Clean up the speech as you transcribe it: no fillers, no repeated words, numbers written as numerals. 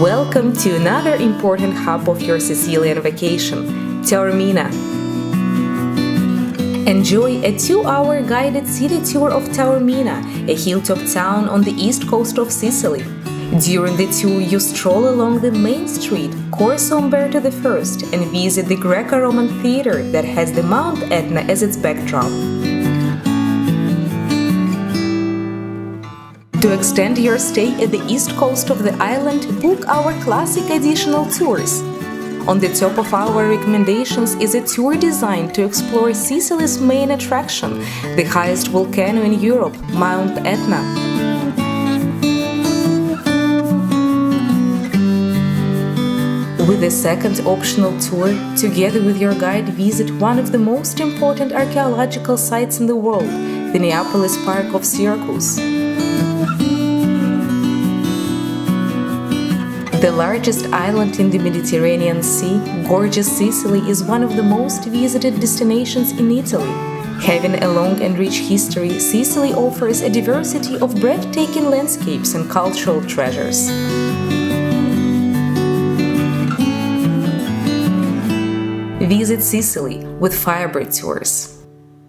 Welcome to another important hub of your Sicilian vacation, Taormina. Enjoy a 2-hour guided city tour of Taormina, a hilltop town on the east coast of Sicily. During the tour, you stroll along the main street, Corso Umberto I, and visit the Greco-Roman theater that has the Mount Etna as its backdrop. To extend your stay at the east coast of the island, book our classic additional tours. On the top of our recommendations is a tour designed to explore Sicily's main attraction, the highest volcano in Europe, Mount Etna. With a second optional tour, together with your guide, visit one of the most important archaeological sites in the world, the Neapolis Park of Syracuse. The largest island in the Mediterranean Sea, gorgeous Sicily is one of the most visited destinations in Italy. Having a long and rich history, Sicily offers a diversity of breathtaking landscapes and cultural treasures. Visit Sicily with Firebird tours.